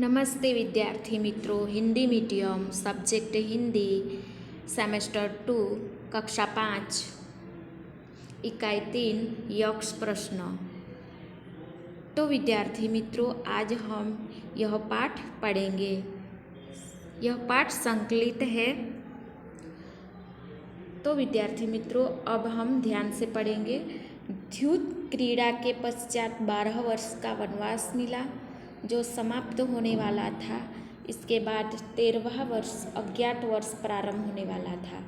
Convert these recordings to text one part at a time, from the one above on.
नमस्ते विद्यार्थी मित्रों, Hindi medium subject Hindi semester 2 कक्षा 5 इकाई 3 यक्ष प्रश्न। तो विद्यार्थी मित्रों, आज हम यह पाठ पढ़ेंगे। यह पाठ संकलित है। तो विद्यार्थी मित्रों, अब हम ध्यान से पढ़ेंगे। द्यूत क्रीड़ा के पश्चात 12 वर्ष का वनवास मिला जो समाप्त होने वाला था। इसके बाद 13वां वर्ष अज्ञात वर्ष प्रारंभ होने वाला था।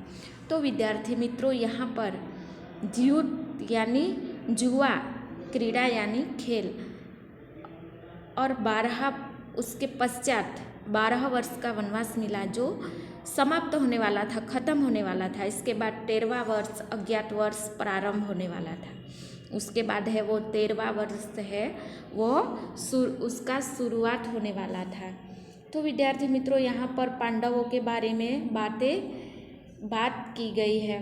तो विद्यार्थी मित्रों, यहाँ पर द्यूत यानी जुआ, क्रीड़ा यानी खेल, और 12 उसके पश्चात 12 वर्ष का वनवास मिला जो समाप्त होने वाला था, खत्म होने वाला था। इसके बाद 13वां वर्ष अज्ञात वर्ष प्रारंभ होने वाला था। उसके बाद है वो 13वां वर्ष है वो उसका शुरुआत होने वाला था। तो विद्यार्थी मित्रों, यहाँ पर पांडवों के बारे में बात की गई है।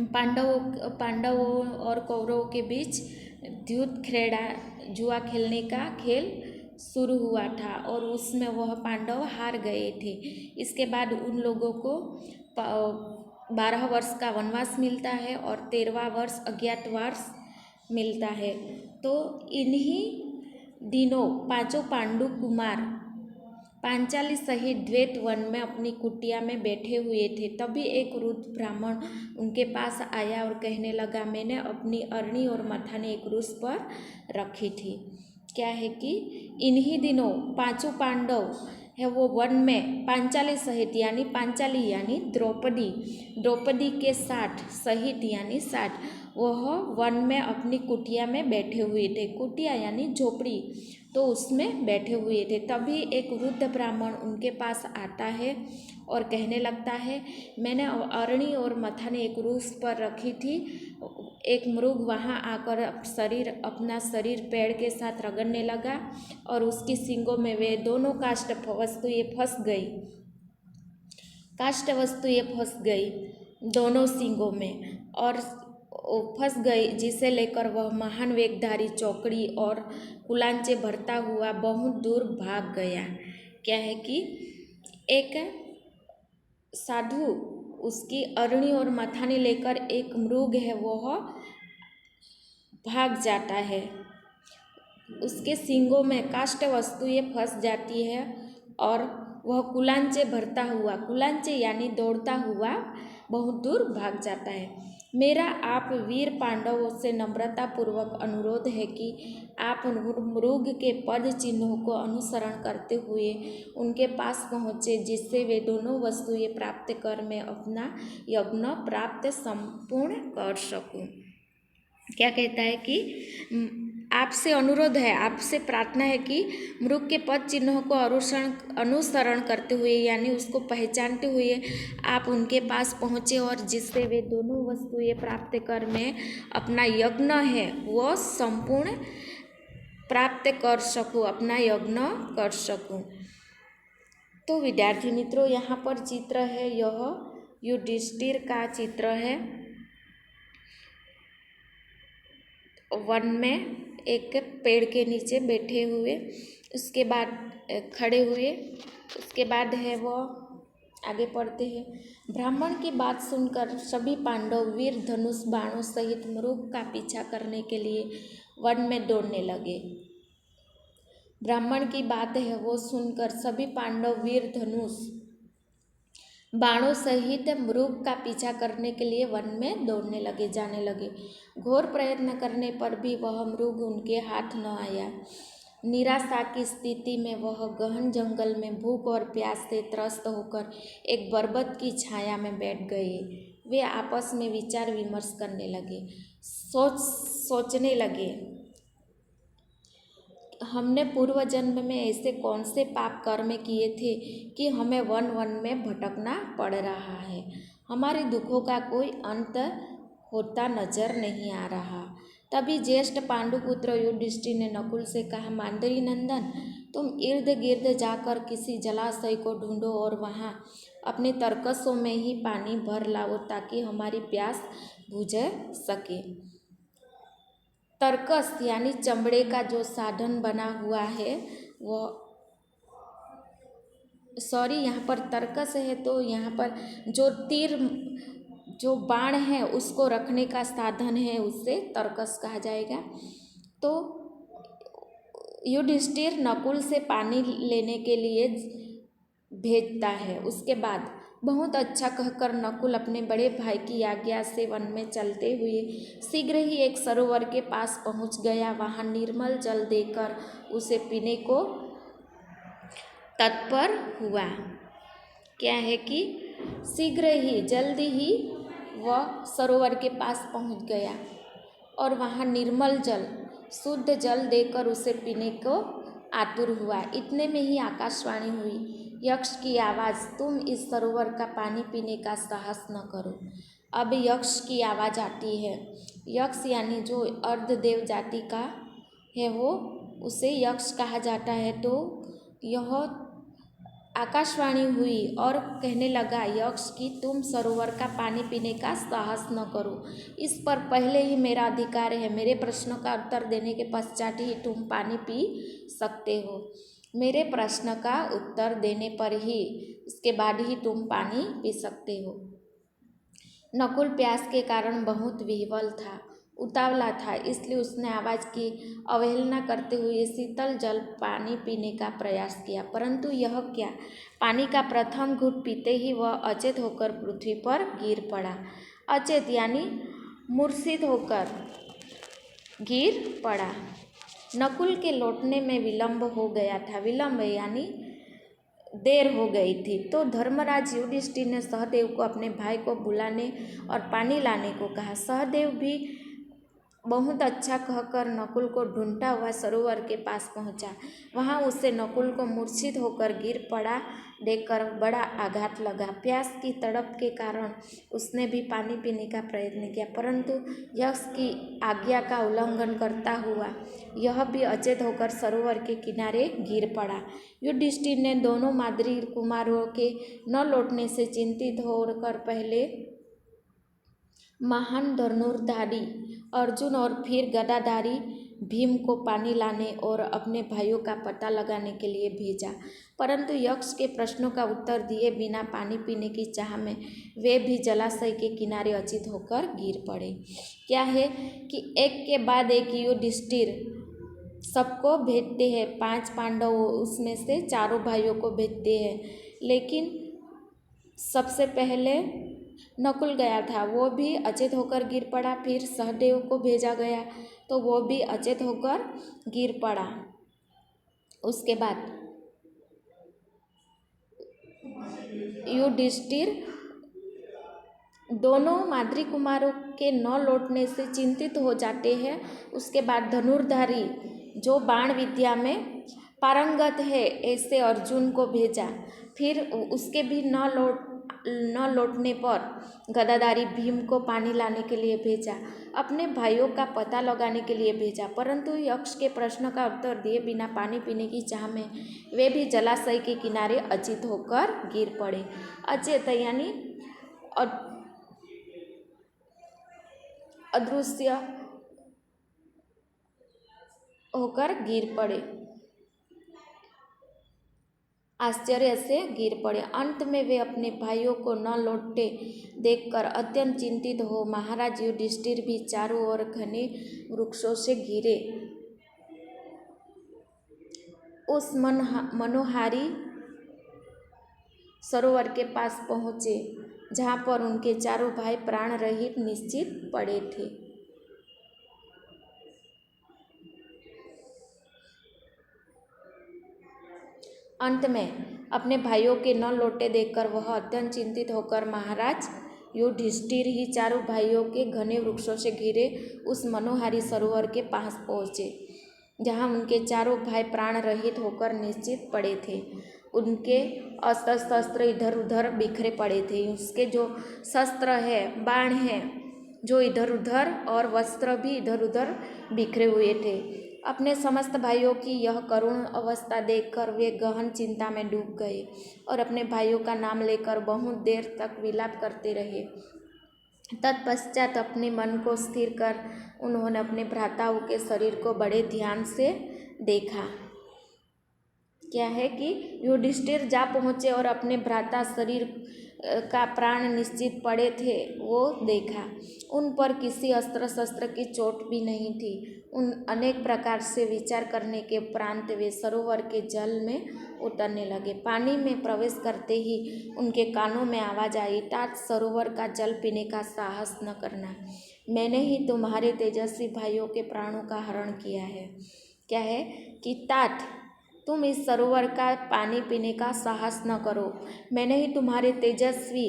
पांडवों और कौरवों के बीच द्यूत क्रीड़ा जुआ खेलने का खेल शुरू हुआ था और उसमें वह पांडव हार गए थे। इसके बाद उन लोगों को 12 वर्ष का वनवास मिलता है और 13वां वर्ष अज्ञात वर्ष मिलता है। तो इन्हीं दिनों पांचों पांडु कुमार पांचाली सहित द्वैत वन में अपनी कुटिया में बैठे हुए थे। तभी एक वृद्ध ब्राह्मण उनके पास आया और कहने लगा, मैंने अपनी अरणी और मथाने एक क्रूस पर रखी थी। क्या है कि इन्हीं दिनों पांचों पांडव है वो वन में पांचाली सहित यानी पांचाली यानी द्रौपदी के 60 सहित यानी 60 वह वन में अपनी कुटिया में बैठे हुए थे। कुटिया यानी झोपड़ी, तो उसमें बैठे हुए थे। तभी एक वृद्ध ब्राह्मण उनके पास आता है और कहने लगता है, मैंने अरणी और मथाने एक क्रूस पर रखी थी। एक मृग वहाँ आकर अपना शरीर पेड़ के साथ रगड़ने लगा और उसकी सींगों में वे दोनों काष्ठ वस्तुएं फंस गई दोनों सींगों में और फंस गई, जिसे लेकर वह महान वेगधारी चौकड़ी और कुलांचे भरता हुआ बहुत दूर भाग गया। क्या है कि एक साधु उसकी अरणी और मथाने लेकर एक मृग है वह भाग जाता है। उसके सींगों में काष्ठ वस्तुएं फंस जाती है और वह कुलांचे यानी दौड़ता हुआ बहुत दूर भाग जाता है। मेरा आप वीर पांडवों से नम्रतापूर्वक अनुरोध है कि आप मृग के पद चिन्हों को अनुसरण करते हुए उनके पास पहुँचे, जिससे वे दोनों वस्तुएं प्राप्त कर मैं अपना यज्ञ प्राप्त संपूर्ण कर सकूं। क्या कहता है कि आपसे अनुरोध है, आपसे प्रार्थना है कि मृग के पद चिन्हों को अनुसरण करते हुए यानी उसको पहचानते हुए आप उनके पास पहुँचे और जिससे वे दोनों वस्तुएं प्राप्त कर मैं अपना यज्ञ है वो संपूर्ण प्राप्त कर सकूँ, अपना यज्ञ कर सकूँ। तो विद्यार्थी मित्रों, यहाँ पर चित्र है, यह युधिष्ठिर का चित्र है। वन में एक पेड़ के नीचे बैठे हुए, उसके बाद खड़े हुए, उसके बाद है वो आगे पढ़ते हैं। ब्राह्मण की बात सुनकर सभी पांडव वीर धनुष बाणों सहित मृग का पीछा करने के लिए वन में दौड़ने लगे। ब्राह्मण की बात है वो सुनकर सभी पांडव वीर धनुष बाणों सहित मृग का पीछा करने के लिए वन में जाने लगे। घोर प्रयत्न करने पर भी वह मृग उनके हाथ न आया। निराशा की स्थिति में वह गहन जंगल में भूख और प्यास से त्रस्त होकर एक बरगद की छाया में बैठ गए। वे आपस में विचार विमर्श करने लगे, सोचने लगे, हमने पूर्व जन्म में ऐसे कौन से पाप कर्म किए थे कि हमें वन में भटकना पड़ रहा है। हमारे दुखों का कोई अंत होता नजर नहीं आ रहा। तभी ज्येष्ठ पांडुपुत्र युधिष्ठिर ने नकुल से कहा, मांदरी नंदन, तुम इर्द गिर्द जाकर किसी जलाशय को ढूंढो और वहाँ अपने तरकसों में ही पानी भर लाओ ताकि हमारी प्यास बुझ सके। तरकस यानी चमड़े का जो साधन बना हुआ है वो सॉरी, यहाँ पर तर्कस है तो यहाँ पर जो तीर, जो बाण है उसको रखने का साधन है, उससे तर्कस कहा जाएगा। तो युधिष्ठिर नकुल से पानी लेने के लिए भेजता है। उसके बाद बहुत अच्छा कहकर नकुल अपने बड़े भाई की आज्ञा से वन में चलते हुए शीघ्र ही एक सरोवर के पास पहुंच गया। वहां निर्मल जल देकर उसे पीने को तत्पर हुआ। क्या है कि शीघ्र ही, जल्दी ही वह सरोवर के पास पहुंच गया और वहां निर्मल जल, शुद्ध जल देकर उसे पीने को आतुर हुआ। इतने में ही आकाशवाणी हुई, यक्ष की आवाज़, तुम इस सरोवर का पानी पीने का साहस न करो। अब यक्ष की आवाज़ आती है। यक्ष यानी जो अर्धदेव जाति का है वो, उसे यक्ष कहा जाता है। तो यह आकाशवाणी हुई और कहने लगा यक्ष कि तुम सरोवर का पानी पीने का साहस न करो, इस पर पहले ही मेरा अधिकार है। मेरे प्रश्नों का उत्तर देने के पश्चात ही तुम पानी पी सकते हो। मेरे प्रश्न का उत्तर देने पर ही, उसके बाद ही तुम पानी पी सकते हो। नकुल प्यास के कारण बहुत विह्वल था, उतावला था, इसलिए उसने आवाज़ की अवहेलना करते हुए शीतल जल पानी पीने का प्रयास किया। परंतु यह क्या, पानी का प्रथम घूंट पीते ही वह अचेत होकर पृथ्वी पर गिर पड़ा। अचेत यानी मूर्छित होकर गिर पड़ा। नकुल के लौटने में विलंब हो गया था। विलंब यानी देर हो गई थी। तो धर्मराज युधिष्ठिर ने सहदेव को अपने भाई को बुलाने और पानी लाने को कहा। सहदेव भी बहुत अच्छा कहकर नकुल को ढूंढता हुआ सरोवर के पास पहुंचा। वहां उसे नकुल को मूर्छित होकर गिर पड़ा देखकर बड़ा आघात लगा। प्यास की तड़प के कारण उसने भी पानी पीने का प्रयत्न किया, परंतु यक्ष की आज्ञा का उल्लंघन करता हुआ यह भी अचेत होकर सरोवर के किनारे गिर पड़ा। युधिष्ठिर ने दोनों माद्री कुमारों के न लौटने से चिंतित होकर पहले महान धनुर्धारी अर्जुन और फिर गदाधारी भीम को पानी लाने और अपने भाइयों का पता लगाने के लिए भेजा, परंतु यक्ष के प्रश्नों का उत्तर दिए बिना पानी पीने की चाह में वे भी जलाशय के किनारे अचेत होकर गिर पड़े। क्या है कि एक के बाद एक युधिष्ठिर सबको भेजते हैं, 5 पांडव उसमें से चारों भाइयों को भेजते हैं, लेकिन सबसे पहले नकुल गया था, वो भी अचेत होकर गिर पड़ा। फिर सहदेव को भेजा गया तो वो भी अचेत होकर गिर पड़ा। उसके बाद युधिष्ठिर दोनों माद्री कुमारों के न लौटने से चिंतित हो जाते हैं। उसके बाद धनुर्धारी जो बाण विद्या में पारंगत है ऐसे अर्जुन को भेजा। फिर उसके भी न लौटने पर गदाधारी भीम को पानी लाने के लिए भेजा, अपने भाइयों का पता लगाने के लिए भेजा, परंतु यक्ष के प्रश्न का उत्तर दिए बिना पानी पीने की चाह में वे भी जलाशय के किनारे अचेत होकर गिर पड़े। अचेत यानी अदृश्य होकर गिर पड़े, आश्चर्य से गिर पड़े। अंत में वे अपने भाइयों को न लौटते देखकर अत्यंत चिंतित हो महाराज युधिष्ठिर भी चारों ओर घने वृक्षों से घिरे उस मनोहारी सरोवर के पास पहुँचे, जहाँ पर उनके चारों भाई प्राण रहित निश्चित पड़े थे। अंत में अपने भाइयों के न लौटे देखकर वह अत्यंत चिंतित होकर महाराज युधिष्ठिर ही चारों भाइयों के घने वृक्षों से घिरे उस मनोहारी सरोवर के पास पहुँचे, जहाँ उनके चारों भाई प्राण रहित होकर निश्चित पड़े थे। उनके अस्त्र शस्त्र इधर उधर बिखरे पड़े थे। उसके जो शस्त्र है, बाण है जो इधर उधर, और वस्त्र भी इधर उधर बिखरे हुए थे। अपने समस्त भाइयों की यह करुण अवस्था देखकर वे गहन चिंता में डूब गए और अपने भाइयों का नाम लेकर बहुत देर तक विलाप करते रहे। तत्पश्चात अपने मन को स्थिर कर उन्होंने अपने भ्राताओं के शरीर को बड़े ध्यान से देखा। क्या है कि युधिष्ठिर जा पहुँचे और अपने भ्राता शरीर का प्राण निश्चित पड़े थे वो देखा। उन पर किसी अस्त्र शस्त्र की चोट भी नहीं थी। उन अनेक प्रकार से विचार करने के उपरांत वे सरोवर के जल में उतरने लगे। पानी में प्रवेश करते ही उनके कानों में आवाज़ आई, तात सरोवर का जल पीने का साहस न करना, मैंने ही तुम्हारे तेजस्वी भाइयों के प्राणों का हरण किया है। क्या है कि तात तुम इस सरोवर का पानी पीने का साहस न करो, मैंने ही तुम्हारे तेजस्वी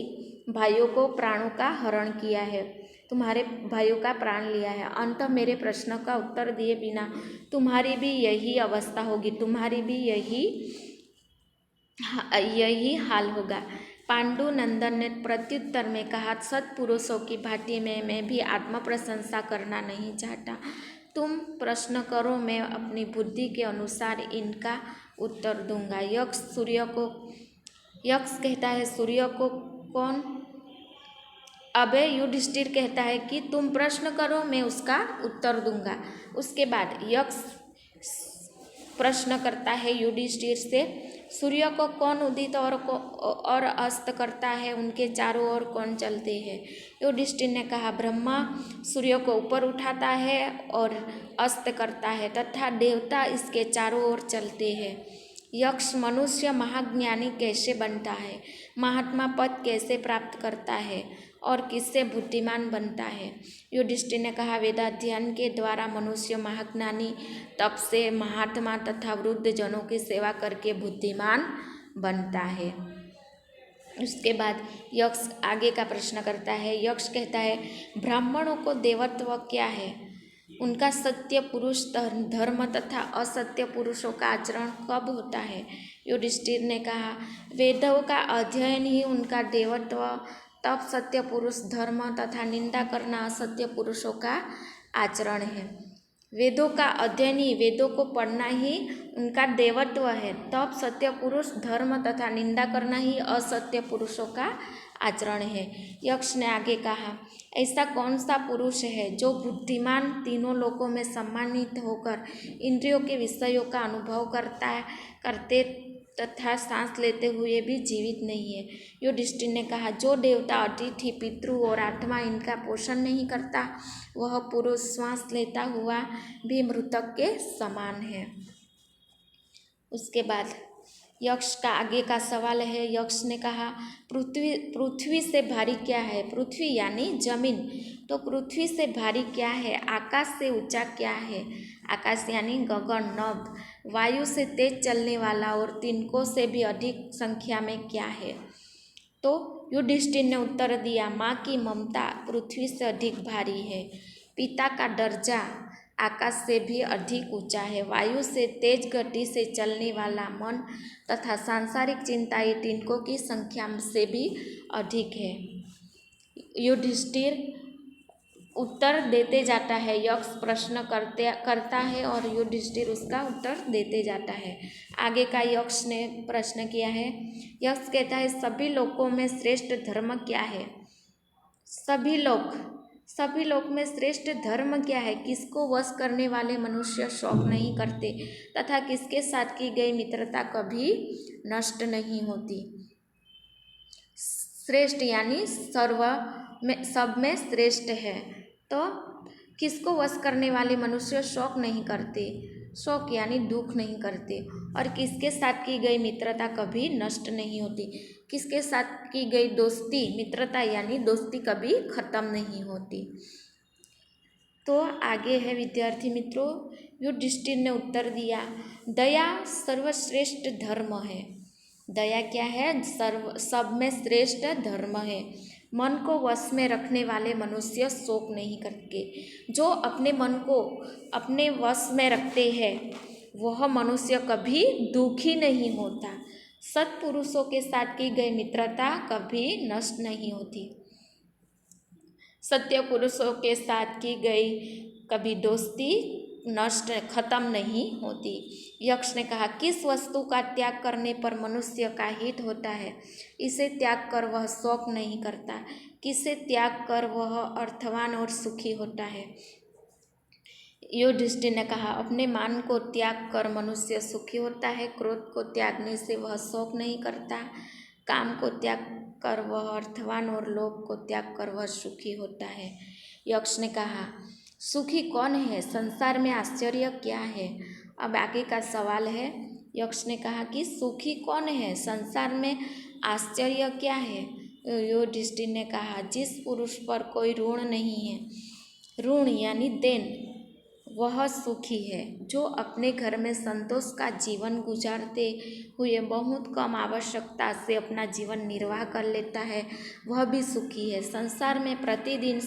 भाइयों को प्राणों का हरण किया है, तुम्हारे भाइयों का प्राण लिया है। अंत मेरे प्रश्न का उत्तर दिए बिना तुम्हारी भी यही अवस्था होगी, तुम्हारी भी यही हाल होगा। पांडु नंदन ने प्रत्युत्तर में कहा, सत्पुरुषों की भांति मैं भी आत्म प्रशंसा करना नहीं चाहता। तुम प्रश्न करो, मैं अपनी बुद्धि के अनुसार इनका उत्तर दूंगा। यक्ष कहता है, सूर्य को कौन? अबे युधिष्ठिर कहता है कि तुम प्रश्न करो, मैं उसका उत्तर दूंगा। उसके बाद यक्ष प्रश्न करता है युधिष्ठिर से, सूर्य को कौन उदित और अस्त करता है, उनके चारों ओर कौन चलते हैं? युधिष्ठिर ने कहा, ब्रह्मा सूर्य को ऊपर उठाता है और अस्त करता है तथा देवता इसके चारों ओर चलते हैं। यक्ष मनुष्य महाज्ञानी कैसे बनता है, महात्मा पद कैसे प्राप्त करता है और किससे बुद्धिमान बनता है? युधिष्ठिर ने कहा, वेदाध्ययन के द्वारा मनुष्य महाज्ञानी, तप से महात्मा तथा वृद्ध जनों की सेवा करके बुद्धिमान बनता है। उसके बाद यक्ष आगे का प्रश्न करता है। यक्ष कहता है, ब्राह्मणों को देवत्व क्या है? उनका सत्य पुरुष धर्म तथा असत्य पुरुषों का आचरण कब होता है? युधिष्ठिर ने कहा, वेदों का अध्ययन ही उनका देवत्व, तब सत्य पुरुष धर्म तथा निंदा करना असत्य पुरुषों का आचरण है। वेदों का अध्ययन ही, वेदों को पढ़ना ही उनका देवत्व है, तब सत्य पुरुष धर्म तथा निंदा करना ही असत्य पुरुषों का आचरण है। यक्ष ने आगे कहा, ऐसा कौन सा पुरुष है जो बुद्धिमान, तीनों लोकों में सम्मानित होकर इंद्रियों के विषयों का अनुभव करते तथा सांस लेते हुए भी जीवित नहीं है? युधिष्ठिर ने कहा, जो देवता, अतिथि, पितृ और आत्मा इनका पोषण नहीं करता, वह पुरुष श्वास लेता हुआ भी मृतक के समान है। उसके बाद यक्ष का आगे का सवाल है। यक्ष ने कहा, पृथ्वी से भारी क्या है? पृथ्वी यानी जमीन, तो पृथ्वी से भारी क्या है? आकाश से ऊंचा क्या है? आकाश यानी गगन, नभ। वायु से तेज चलने वाला और तिनकों से भी अधिक संख्या में क्या है? तो युधिष्ठिर ने उत्तर दिया, माँ की ममता पृथ्वी से अधिक भारी है, पिता का दर्जा आकाश से भी अधिक ऊंचा है, वायु से तेज गति से चलने वाला मन तथा सांसारिक चिंताएं तिनकों की संख्या से भी अधिक है। युधिष्ठिर उत्तर देते जाता है। यक्ष प्रश्न करता है और युधिष्ठिर उसका उत्तर देते जाता है। आगे का यक्ष ने प्रश्न किया है। यक्ष कहता है, सभी लोकों में श्रेष्ठ धर्म क्या है? सभी लोक में श्रेष्ठ धर्म क्या है? किसको वश करने वाले मनुष्य शोक नहीं करते तथा किसके साथ की गई मित्रता कभी नष्ट नहीं होती? श्रेष्ठ यानी सब में श्रेष्ठ है, तो किसको वश करने वाले मनुष्य शोक नहीं करते, शोक यानी दुख नहीं करते, और किसके साथ की गई मित्रता कभी नष्ट नहीं होती, किसके साथ की गई दोस्ती, मित्रता यानी दोस्ती कभी खत्म नहीं होती। तो आगे है विद्यार्थी मित्रों, युधिष्ठिर ने उत्तर दिया, दया सर्वश्रेष्ठ धर्म है। दया क्या है? सब में श्रेष्ठ धर्म है। मन को वश में रखने वाले मनुष्य शोक नहीं करते। जो अपने मन को अपने वश में रखते हैं वह मनुष्य कभी दुखी नहीं होता। सत्पुरुषों के साथ की गई मित्रता कभी नष्ट नहीं होती। सत्य पुरुषों के साथ की गई कभी दोस्ती नष्ट खत्म नहीं होती। यक्ष ने कहा, किस वस्तु का त्याग करने पर मनुष्य का हित होता है? इसे त्याग कर वह शोक नहीं करता, किसे त्याग कर वह अर्थवान और सुखी होता है? युधिष्ठिर ने कहा, अपने मान को त्याग कर मनुष्य सुखी होता है। क्रोध को त्यागने से वह शोक नहीं करता। काम को त्याग कर वह अर्थवान और लोभ को त्याग कर वह सुखी होता है। यक्ष ने कहा, सुखी कौन है? संसार में आश्चर्य क्या है? अब आगे का सवाल है। यक्ष ने कहा कि सुखी कौन है? संसार में आश्चर्य क्या है? युधिष्ठिर ने कहा, जिस पुरुष पर कोई ऋण नहीं है, ऋण यानी देन, वह सुखी है। जो अपने घर में संतोष का जीवन गुजारते हुए बहुत कम आवश्यकता से अपना जीवन निर्वाह कर लेता है, वह भी सुखी है। संसार में प्रतिदिन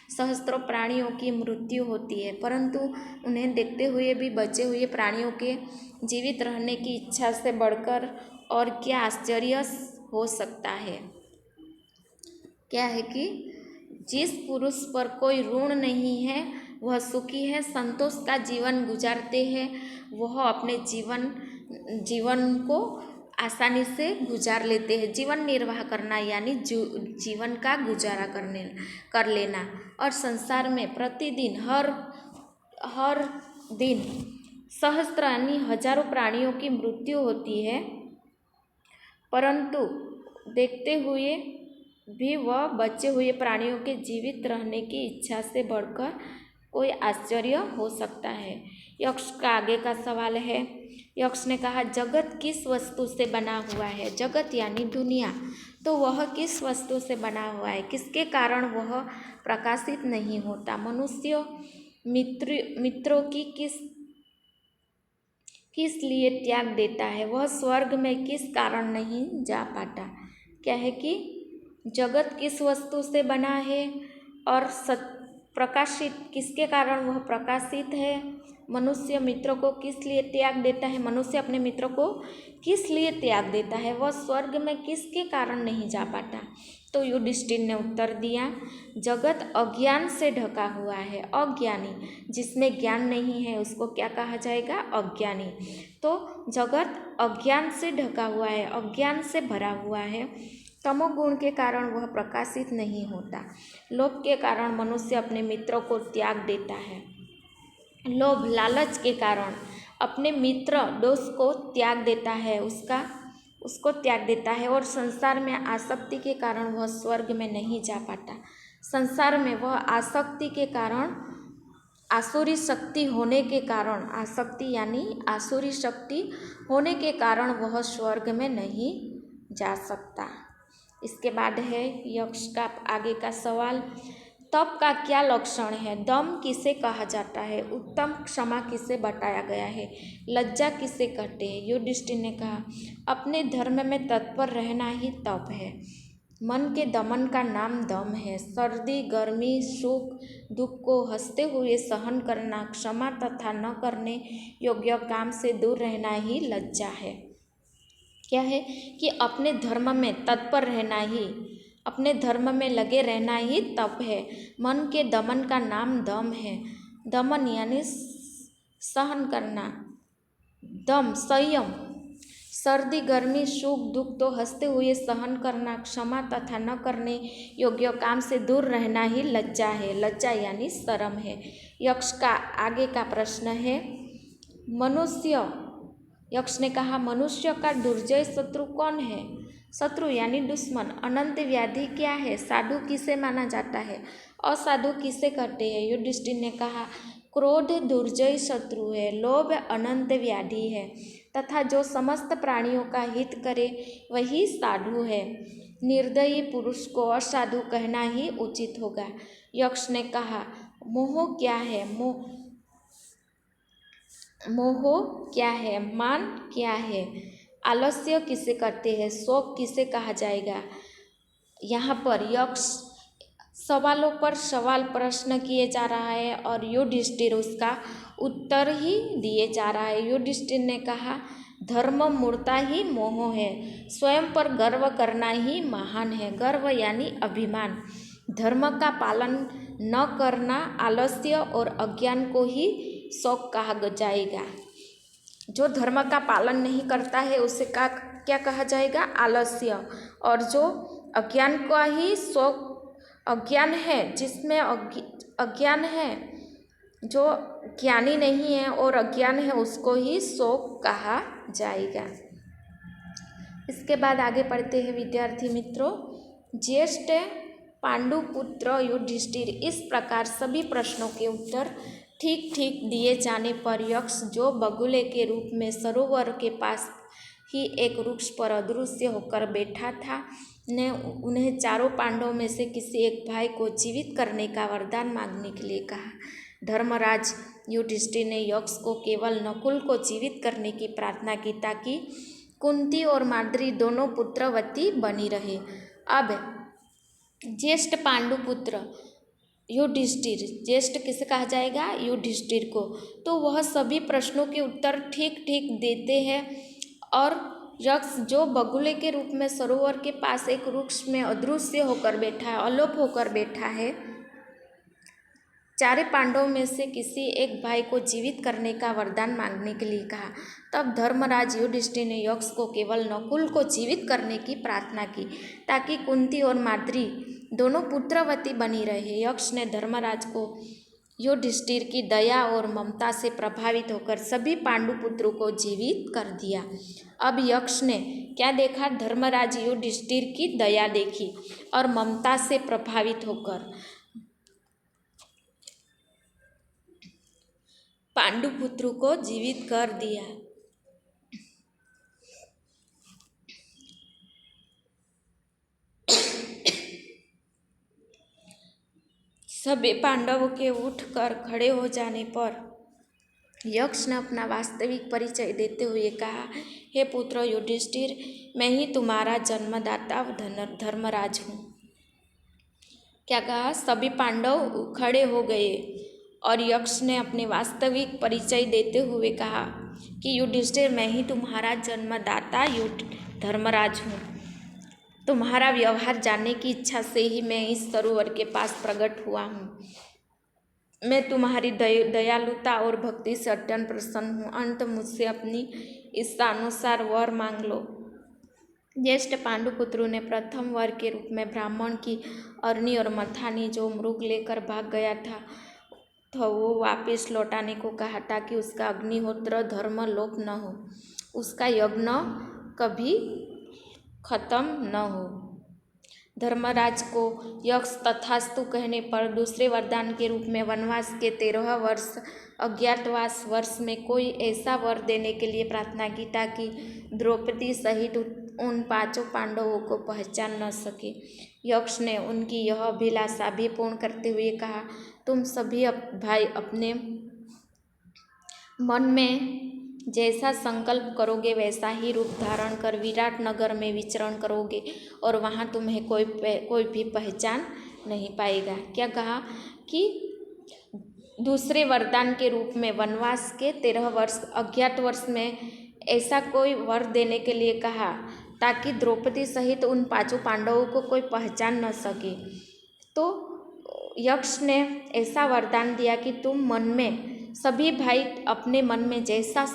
सहस्त्रों प्राणियों की मृत्यु होती है, परंतु उन्हें देखते हुए भी बचे हुए प्राणियों के जीवित रहने की इच्छा से बढ़कर और क्या आश्चर्य हो सकता है? क्या है कि जिस पुरुष पर कोई ऋण नहीं है वह सुखी है, संतोष का जीवन गुजारते हैं, वह अपने जीवन को आसानी से गुजार लेते हैं। जीवन निर्वाह करना यानी जीवन का गुजारा कर लेना। और संसार में प्रतिदिन हर दिन सहस्त्र यानी हजारों प्राणियों की मृत्यु होती है, परंतु देखते हुए भी वह बचे हुए प्राणियों के जीवित रहने की इच्छा से बढ़कर कोई आश्चर्य हो सकता है। यक्ष का आगे का सवाल है। यक्ष ने कहा, जगत किस वस्तु से बना हुआ है? जगत यानी दुनिया, तो वह किस वस्तु से बना हुआ है? किसके कारण वह प्रकाशित नहीं होता? मनुष्य मित्रों की किस लिए त्याग देता है? वह स्वर्ग में किस कारण नहीं जा पाता? क्या है कि जगत किस वस्तु से बना है और प्रकाशित किसके कारण वह प्रकाशित है? मनुष्य मित्रों को किस लिए त्याग देता है? मनुष्य अपने मित्रों को किस लिए त्याग देता है? वह स्वर्ग में किसके कारण नहीं जा पाता? तो युधिष्ठिर ने उत्तर दिया, जगत अज्ञान से ढका हुआ है। अज्ञानी, जिसमें ज्ञान नहीं है उसको क्या कहा जाएगा? अज्ञानी। तो जगत अज्ञान से ढका हुआ है, अज्ञान से भरा हुआ है। तमोगुण के कारण वह प्रकाशित नहीं होता। लोभ के कारण मनुष्य अपने मित्रों को त्याग देता है। लोभ लालच के कारण अपने मित्र दोस्त को त्याग देता है, उसको त्याग देता है। और संसार में आसक्ति के कारण वह स्वर्ग में नहीं जा पाता। संसार में वह आसक्ति के कारण, आसुरी शक्ति होने के कारण, आसक्ति यानी आसुरी शक्ति होने के कारण वह स्वर्ग में नहीं जा सकता। इसके बाद है यक्ष का आगे का सवाल, तप का क्या लक्षण है? दम किसे कहा जाता है? उत्तम क्षमा किसे बताया गया है? लज्जा किसे कहते हैं? युधिष्ठिर ने कहा, अपने धर्म में तत्पर रहना ही तप है। मन के दमन का नाम दम है। सर्दी गर्मी सुख दुख को हंसते हुए सहन करना, क्षमा तथा न करने योग्य काम से दूर रहना ही लज्जा है। क्या है कि अपने धर्म में तत्पर रहना ही, अपने धर्म में लगे रहना ही तप है। मन के दमन का नाम दम है। दमन यानी सहन करना, दम संयम। सर्दी गर्मी सुख दुख तो हंसते हुए सहन करना, क्षमा तथा न करने योग्य काम से दूर रहना ही लज्जा है। लज्जा यानी शर्म है। यक्ष का आगे का प्रश्न है, यक्ष ने कहा, मनुष्य का दुर्जय शत्रु कौन है? शत्रु यानी दुश्मन। अनंत व्याधि क्या है? साधु किसे माना जाता है? असाधु किसे कहते हैं? युधिष्ठिर ने कहा, क्रोध दुर्जय शत्रु है, लोभ अनंत व्याधि है, तथा जो समस्त प्राणियों का हित करे वही साधु है। निर्दयी पुरुष को असाधु कहना ही उचित होगा। यक्ष ने कहा, मोह क्या है? मोह क्या है? मान क्या है? आलस्य किसे कहते हैं? शोक किसे कहा जाएगा? यहाँ पर यक्ष सवालों पर सवाल प्रश्न किए जा रहा है और युधिष्ठिर उसका उत्तर ही दिए जा रहा है। युधिष्ठिर ने कहा, धर्म मूर्ता ही मोह है, स्वयं पर गर्व करना ही महान है। गर्व यानी अभिमान। धर्म का पालन न करना आलस्य और अज्ञान को ही शोक कहा जाएगा। जो धर्म का पालन नहीं करता है उसे क्या कहा जाएगा? आलस्य। और जो अज्ञान का ही शोक, अज्ञान है, जिसमें अज्ञान है, जो ज्ञानी नहीं है और अज्ञान है उसको ही शोक कहा जाएगा। इसके बाद आगे पढ़ते हैं विद्यार्थी मित्रों। ज्येष्ठ पांडुपुत्र युधिष्ठिर। इस प्रकार सभी प्रश्नों के उत्तर ठीक ठीक दिए जाने पर यक्ष, जो बगुले के रूप में सरोवर के पास ही एक वृक्ष पर अदृश्य होकर बैठा था, ने उन्हें चारों पांडवों में से किसी एक भाई को जीवित करने का वरदान मांगने के लिए कहा। धर्मराज युधिष्ठिर ने यक्ष को केवल नकुल को जीवित करने की प्रार्थना की, ताकि कुंती और माद्री दोनों पुत्रवती बनी रहे। अब ज्येष्ठ पांडुपुत्र युधिष्ठिर, ज्येष्ठ किसे कहा जाएगा? युधिष्ठिर को। तो वह सभी प्रश्नों के उत्तर ठीक ठीक देते हैं और यक्ष, जो बगुले के रूप में सरोवर के पास एक वृक्ष में अदृश्य होकर बैठा है, अलोप होकर बैठा है, चारे पांडवों में से किसी एक भाई को जीवित करने का वरदान मांगने के लिए कहा। तब धर्मराज युधिष्ठिर ने यक्ष को केवल नकुल को जीवित करने की प्रार्थना की, ताकि कुंती और माद्री दोनों पुत्रवती बनी रहे। यक्ष ने धर्मराज को युधिष्ठिर की दया और ममता से प्रभावित होकर सभी पांडुपुत्रों को जीवित कर दिया। अब यक्ष ने क्या देखा? धर्मराज युधिष्ठिर की दया देखी और ममता से प्रभावित होकर पांडुपुत्रों को जीवित कर दिया। सभी पांडवों के उठकर खड़े हो जाने पर यक्ष ने अपना वास्तविक परिचय देते हुए कहा, हे पुत्र युधिष्ठिर, मैं ही तुम्हारा जन्मदाता धर्मराज हूँ। क्या कहा? सभी पांडव खड़े हो गए और यक्ष ने अपने वास्तविक परिचय देते हुए कहा कि युधिष्ठिर, मैं ही तुम्हारा जन्मदाता धर्मराज हूँ। तुम्हारा व्यवहार जानने की इच्छा से ही मैं इस सरोवर के पास प्रकट हुआ हूँ। मैं तुम्हारी दयालुता और भक्ति से अत्यंत प्रसन्न हूँ। अंत मुझसे अपनी इच्छानुसार वर मांग लो। ज्येष्ठ पांडुपुत्रों ने प्रथम वर के रूप में ब्राह्मण की अरणी और मथानी, जो मृग लेकर भाग गया था, तो वो वापस लौटाने को कहा, ताकि उसका अग्निहोत्र धर्म लोप न हो, उसका यज्ञ कभी खत्म न हो। धर्मराज को यक्ष तथास्तु कहने पर दूसरे वरदान के रूप में वनवास के 13 वर्ष अज्ञातवास वर्ष में कोई ऐसा वर देने के लिए प्रार्थना की, ताकि द्रौपदी सहित उन 5 पांडवों को पहचान न सके। यक्ष ने उनकी यह अभिलाषा भी पूर्ण करते हुए कहा, तुम सभी भाई अपने मन में जैसा संकल्प करोगे वैसा ही रूप धारण कर विराट नगर में विचरण करोगे, और वहाँ तुम्हें कोई भी पहचान नहीं पाएगा। क्या कहा? कि दूसरे वरदान के रूप में वनवास के 13 वर्ष अज्ञातवास में ऐसा कोई वर देने के लिए कहा, ताकि द्रौपदी सहित उन 5 पांडवों को कोई पहचान न सके। तो यक्ष ने ऐसा वरदान दिया कि तुम मन में, सभी भाई अपने मन में जैसा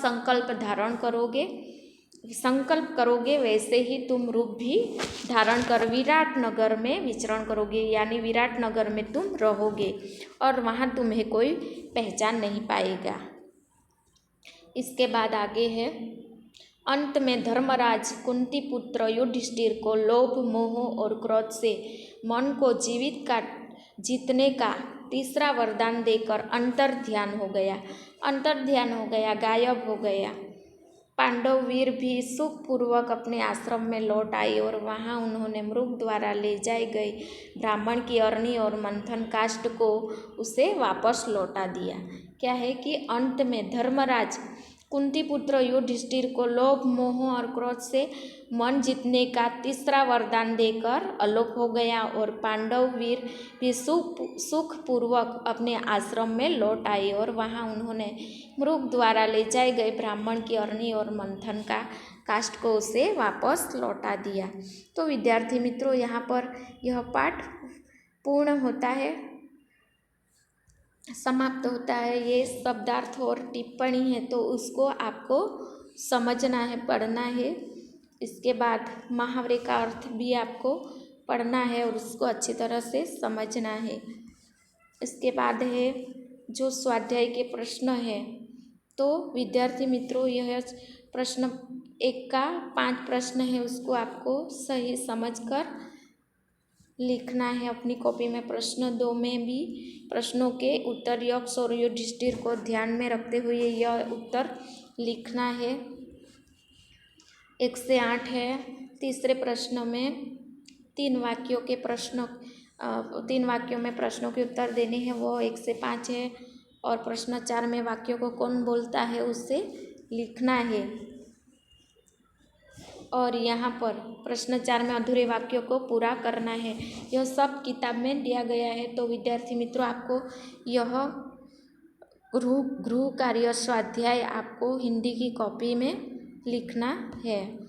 संकल्प करोगे वैसे ही तुम रूप भी धारण कर विराट नगर में विचरण करोगे, यानी विराट नगर में तुम रहोगे और वहाँ तुम्हें कोई पहचान नहीं पाएगा। इसके बाद आगे है, अंत में धर्मराज कुंती पुत्र युधिष्ठिर को लोभ, मोह और क्रोध से मन को जीतने का तीसरा वरदान देकर अंतर्ध्यान हो गया, गायब हो गया। पांडव वीर भी सुखपूर्वक अपने आश्रम में लौट आए और वहाँ उन्होंने मृग द्वारा ले जाए गए ब्राह्मण की अरणी और मंथन काष्ठ को उसे वापस लौटा दिया। क्या है कि अंत में धर्मराज कुंती पुत्र युधिष्ठिर को लोभ, मोह और क्रोध से मन जीतने का तीसरा वरदान देकर अलोप हो गया और पांडव वीर भी सुखपूर्वक अपने आश्रम में लौट आए और वहाँ उन्होंने मृग द्वारा ले जाए गए ब्राह्मण की अरणी और मंथन का काष्ठ को उसे वापस लौटा दिया। तो विद्यार्थी मित्रों, यहाँ पर यह पाठ पूर्ण होता है, समाप्त होता है। ये शब्दार्थ और टिप्पणी है, तो उसको आपको समझना है, पढ़ना है। इसके बाद मुहावरे का अर्थ भी आपको पढ़ना है और उसको अच्छी तरह से समझना है। इसके बाद है जो स्वाध्याय के प्रश्न है, तो विद्यार्थी मित्रों यह प्रश्न 1 का 5 प्रश्न है, उसको आपको सही समझकर लिखना है अपनी कॉपी में। प्रश्न 2 में भी प्रश्नों के उत्तर यक्ष और युधिष्ठिर को ध्यान में रखते हुए यह उत्तर लिखना है। 1 से 8 है। तीसरे प्रश्न में 3 वाक्यों में प्रश्नों के उत्तर देने हैं, वो 1 से 5 है। और प्रश्न 4 में वाक्यों को कौन बोलता है उसे लिखना है। और यहाँ पर प्रश्न 4 में अधूरे वाक्यों को पूरा करना है। यह सब किताब में दिया गया है। तो विद्यार्थी मित्रों, आपको यह गृह कार्य स्वाध्याय आपको हिंदी की कॉपी में लिखना है।